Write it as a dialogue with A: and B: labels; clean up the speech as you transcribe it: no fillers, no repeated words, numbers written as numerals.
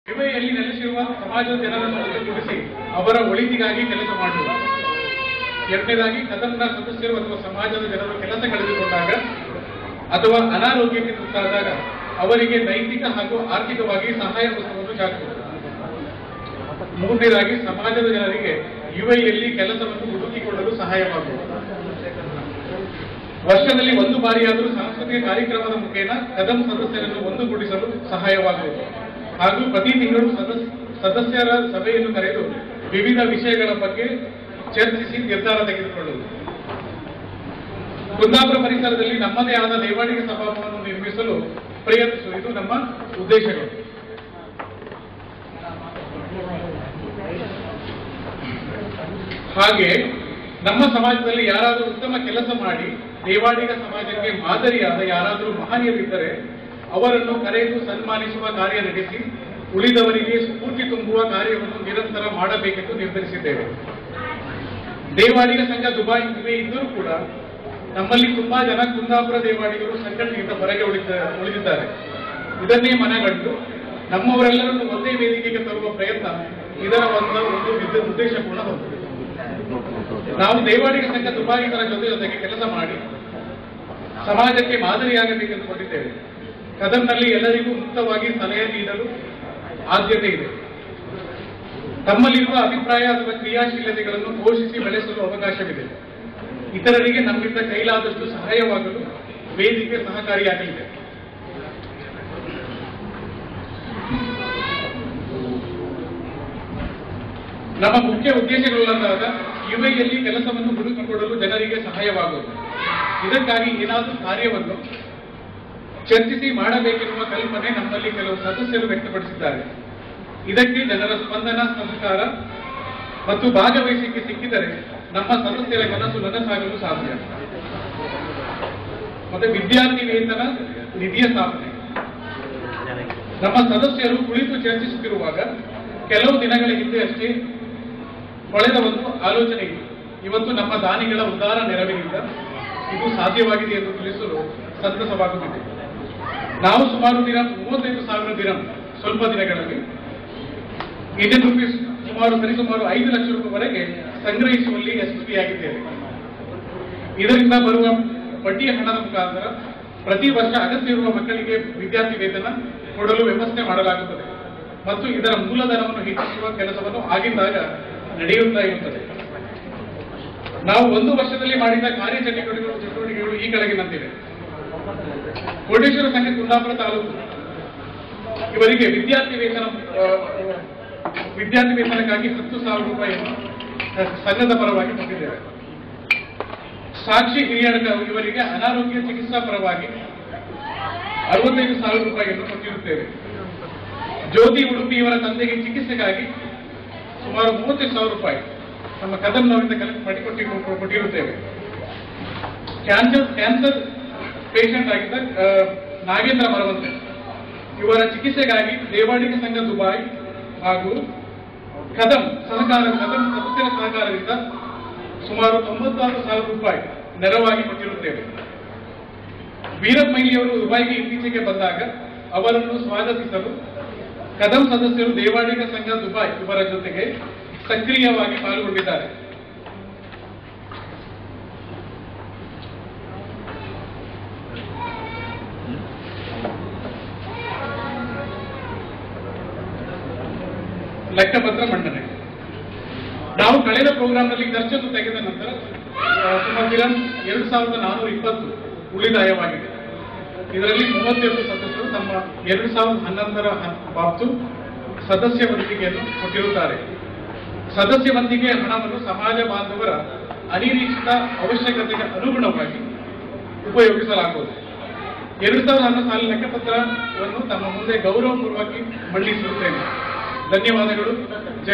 A: ವಿಮೆಯಲ್ಲಿ ನೆಲೆಸಿರುವ ಸಮಾಜದ ಜನರನ್ನು ಒಟ್ಟುಗೂಡಿಸಿ ಅವರ ಒಳಿತಿಗಾಗಿ ಕೆಲಸ ಮಾಡುವುದು. ಎರಡನೇದಾಗಿ ಕದಮ್ನ ಸದಸ್ಯರು ಅಥವಾ ಸಮಾಜದ ಜನರು ಕೆಲಸ ಕಳೆದುಕೊಂಡಾಗ ಅಥವಾ ಅನಾರೋಗ್ಯಕ್ಕೆ ತುತ್ತಾದಾಗ ಅವರಿಗೆ ನೈತಿಕ ಹಾಗೂ ಆರ್ಥಿಕವಾಗಿ ಸಹಾಯ ಹಸ್ತವನ್ನು ಚಾಚುವುದು. ಮೂರನೇದಾಗಿ ಸಮಾಜದ ಜನರಿಗೆ ಯುಎಇಯಲ್ಲಿ ಕೆಲಸವನ್ನು ಹುಡುಕಿಕೊಳ್ಳಲು ಸಹಾಯವಾಗುವುದು. ವರ್ಷದಲ್ಲಿ ಒಂದು ಬಾರಿಯಾದರೂ ಸಾಂಸ್ಕೃತಿಕ ಕಾರ್ಯಕ್ರಮದ ಮುಖೇನ ಕದಂ ಸದಸ್ಯರನ್ನು ಒಂದುಗೂಡಿಸಲು ಸಹಾಯವಾಗುವುದು ಹಾಗೂ ಪ್ರತಿ ತಿಂಗಳು ಸದಸ್ಯರ ಸಭೆಯನ್ನು ಕರೆದು ವಿವಿಧ ವಿಷಯಗಳ ಬಗ್ಗೆ ಚರ್ಚಿಸಿ ನಿರ್ಧಾರ ತೆಗೆದುಕೊಳ್ಳುವುದು. ಕುಂದಾಪುರ ಪರಿಸರದಲ್ಲಿ ನಮ್ಮದೇ ಆದ ದೈವಾಡಿಗ ಸಭಾಭವನವನ್ನು ನಿರ್ಮಿಸಲು ಪ್ರಯತ್ನಿಸುವುದು ನಮ್ಮ ಉದ್ದೇಶಗಳು. ಹಾಗೆ ನಮ್ಮ ಸಮಾಜದಲ್ಲಿ ಯಾರಾದರೂ ಉತ್ತಮ ಕೆಲಸ ಮಾಡಿ ದೇವಾಡಿಗ ಸಮಾಜಕ್ಕೆ ಮಾದರಿಯಾದ ಯಾರಾದರೂ ಮಹನೀಯರಿದ್ದರೆ ಅವರನ್ನು ಕರೆದು ಸನ್ಮಾನಿಸುವ ಕಾರ್ಯ ನಡೆಸಿ ಉಳಿದವರಿಗೆ ಸ್ಫೂರ್ತಿ ತುಂಬುವ ಕಾರ್ಯವನ್ನು ನಿರಂತರ ಮಾಡಬೇಕೆಂದು ನಿರ್ಧರಿಸಿದ್ದೇವೆ. ದೇವಾಡಿಗ ಸಂಘ ದುಬೈ ಇದ್ದರೂ ಕೂಡ ನಮ್ಮಲ್ಲಿ ತುಂಬಾ ಜನ ಕುಂದಾಪುರ ದೇವಾಡಿಗರು ಸಂಘಟನೆಯಿಂದ ಹೊರಗೆ ಉಳಿದಿದ್ದಾರೆ. ಇದನ್ನೇ ಮನಗಂಡು ನಮ್ಮವರೆಲ್ಲರನ್ನು ಒಂದೇ ವೇದಿಕೆಗೆ ತರುವ ಪ್ರಯತ್ನ ಇದರ ಒಂದು ಉದ್ದೇಶ ಕೂಡ ಹೊಂದಿದೆ. ನಾವು ದೇವಾಡಿಗ ಸಂಘ ದುಬಾಯಿತರ ಜೊತೆಗೆ ಕೆಲಸ ಮಾಡಿ ಸಮಾಜಕ್ಕೆ ಮಾದರಿಯಾಗಬೇಕೆಂದುಕೊಂಡಿದ್ದೇವೆ. ಕದಮ್ನಲ್ಲಿ ಎಲ್ಲರಿಗೂ ಮುಕ್ತವಾಗಿ ಸಲಹೆ ನೀಡಲು ಆದ್ಯತೆ ಇದೆ. ತಮ್ಮಲ್ಲಿರುವ ಅಭಿಪ್ರಾಯ ಅಥವಾ ಕ್ರಿಯಾಶೀಲತೆಗಳನ್ನು ಪೋಷಿಸಿ ಬೆಳೆಸಲು ಅವಕಾಶವಿದೆ. ಇತರರಿಗೆ ನಮ್ಮಿಂದ ಕೈಲಾದಷ್ಟು ಸಹಾಯವಾಗಲು ವೇದಿಕೆ ಸಹಕಾರಿಯಾಗಲಿದೆ. ನಮ್ಮ ಮುಖ್ಯ ಉದ್ದೇಶಗಳಾದ ಯುಎಇಯಲ್ಲಿ ಕೆಲಸವನ್ನು ಹುಡುಕಿಕೊಡಲು ಜನರಿಗೆ ಸಹಾಯವಾಗುವುದು. ಇದಕ್ಕಾಗಿ ಏನಾದರೂ ಕಾರ್ಯವನ್ನು ಚರ್ಚಿಸಿ ಮಾಡಬೇಕೆನ್ನುವ ಕಲ್ಪನೆ ನಮ್ಮಲ್ಲಿ ಕೆಲವು ಸದಸ್ಯರು ವ್ಯಕ್ತಪಡಿಸಿದ್ದಾರೆ. ಇದಕ್ಕೆ ಜನರ ಸ್ಪಂದನ, ಸಹಕಾರ ಮತ್ತು ಭಾಗವಹಿಸಿಕೆ ಸಿಕ್ಕಿದರೆ ನಮ್ಮ ಸದಸ್ಯರ ಮನಸ್ಸು ನನಸಾಗಲು ಸಾಧ್ಯ. ಮತ್ತೆ ವಿದ್ಯಾರ್ಥಿ ವೇತನ ನಿಧಿಯ ಸ್ಥಾಪನೆ. ನಮ್ಮ ಸದಸ್ಯರು ಕುಳಿತು ಚರ್ಚಿಸುತ್ತಿರುವಾಗ ಕೆಲವು ದಿನಗಳ ಹಿಂದೆ ಅಷ್ಟೇ ಹೊಳೆದ ಒಂದು ಆಲೋಚನೆ ಇದೆ. ಇವತ್ತು ನಮ್ಮ ದಾನಿಗಳ ಉದಾರ ನೆರವಿನಿಂದ ಇದು ಸಾಧ್ಯವಾಗಿದೆ ಎಂದು ತಿಳಿಸಲು ಸಂತಸವಾಗುತ್ತಿದೆ. ನಾವು ಸುಮಾರು 35,000 ದಿನ ಸ್ವಲ್ಪ ದಿನಗಳಲ್ಲಿ ಇಂಡಿಯನ್ ರುಪೀಸ್ ಸರಿಸುಮಾರು 5 ಲಕ್ಷ ರೂಪಾಯಿವರೆಗೆ ಸಂಗ್ರಹಿಸುವಲ್ಲಿ ಯಶಸ್ವಿಯಾಗಿದ್ದೇವೆ. ಇದರಿಂದ ಬರುವ ಬಡ್ಡಿಯ ಹಣದ ಮುಖಾಂತರ ಪ್ರತಿ ವರ್ಷ ಅಗತ್ಯವಿರುವ ಮಕ್ಕಳಿಗೆ ವಿದ್ಯಾರ್ಥಿ ವೇತನ ಕೊಡಲು ವ್ಯವಸ್ಥೆ ಮಾಡಲಾಗುತ್ತದೆ ಮತ್ತು ಇದರ ಮೂಲಧನವನ್ನು ಹೆಚ್ಚಿಸುವ ಕೆಲಸವನ್ನು ಆಗಿಂದಾಗ ನಡೆಯುತ್ತಾ ಇರುತ್ತದೆ. ನಾವು ಒಂದು ವರ್ಷದಲ್ಲಿ ಮಾಡಿದ ಚಟುವಟಿಕೆಗಳು ಈ ಕೆಳಗಿನಂತಿವೆ. ಕೋಟೇಶ್ವರ ಸಂಘ ಕುಂದಾಪುರ ತಾಲೂಕು ಇವರಿಗೆ ವಿದ್ಯಾರ್ಥಿ ವೇತನಕ್ಕಾಗಿ 10,000 ರೂಪಾಯಿಯನ್ನು ಸಂಘದ ಪರವಾಗಿ ಕೊಟ್ಟಿದ್ದೇವೆ. ಸಾಕ್ಷಿ ಹಿರಿಯಡ್ಕ ಇವರಿಗೆ ಅನಾರೋಗ್ಯ ಚಿಕಿತ್ಸಾ ಪರವಾಗಿ 65,000 ರೂಪಾಯಿಯನ್ನು ಕೊಟ್ಟಿರುತ್ತೇವೆ. ಜ್ಯೋತಿ ಉಡುಪಿ ಇವರ ತಂದೆಗೆ ಚಿಕಿತ್ಸೆಗಾಗಿ ಸುಮಾರು 30,000 ರೂಪಾಯಿ ನಮ್ಮ ಕದಮ್ನವರಿಂದ ಕಲೆಕ್ಟ್ ಮಾಡಿ ಕೊಟ್ಟಿರುತ್ತೇವೆ. ಕ್ಯಾನ್ಸರ್ ಪೇಷಂಟ್ ಆಗಿದ್ದ ನಾಗೇಂದ್ರ ಮರವಂತೆ ಇವರ ಚಿಕಿತ್ಸೆಗಾಗಿ ದೇವಾಡಿಗ ಸಂಘ ದುಬೈ ಹಾಗೂ ಕದಮ್ ಸದಸ್ಯರ ಸಹಕಾರದಿಂದ ಸುಮಾರು 96,000 ರೂಪಾಯಿ ನೆರವಾಗಿ ಕೊಟ್ಟಿರುತ್ತೇವೆ. ವೀರಪ್ಪಯ್ಯವರು ದುಬೈಗೆ ಇತ್ತೀಚೆಗೆ ಬಂದಾಗ ಅವರನ್ನು ಸ್ವಾಗತಿಸಲು ಕದಮ್ ಸದಸ್ಯರು ದೇವಾಡಿಗ ಸಂಘ ದುಬೈ ಇವರ ಜೊತೆಗೆ ಸಕ್ರಿಯವಾಗಿ ಪಾಲ್ಗೊಂಡಿದ್ದಾರೆ. ಲೆಕ್ಕಪತ್ರ ಮಂಡನೆ. ನಾವು ಕಳೆದ ಪ್ರೋಗ್ರಾಂನಲ್ಲಿ ಖರ್ಚನ್ನು ತೆಗೆದ ನಂತರ ಸುಮಾರು 2,420 ಉಳಿತಾಯವಾಗಿದೆ. ಇದರಲ್ಲಿ 32 ಸದಸ್ಯರು ತಮ್ಮ 2011ರ ಬಾಬ್ತು ಸದಸ್ಯ ವಂತಿಗೆಯನ್ನು ಕೊಟ್ಟಿರುತ್ತಾರೆ. ಸದಸ್ಯ ವಂತಿಗೆ ಹಣವನ್ನು ಸಮಾಜ ಬಾಂಧವರ ಅನಿರೀಕ್ಷಿತ ಅವಶ್ಯಕತೆಗೆ ಅನುಗುಣವಾಗಿ ಉಪಯೋಗಿಸಲಾಗುವುದು. 2011 ಸಾಲಿನ ಲೆಕ್ಕಪತ್ರವನ್ನು ತಮ್ಮ ಮುಂದೆ ಗೌರವಪೂರ್ವಕವಾಗಿ ಮಂಡಿಸುತ್ತೇನೆ. ಧನ್ಯವಾದಗಳು. ಜೈ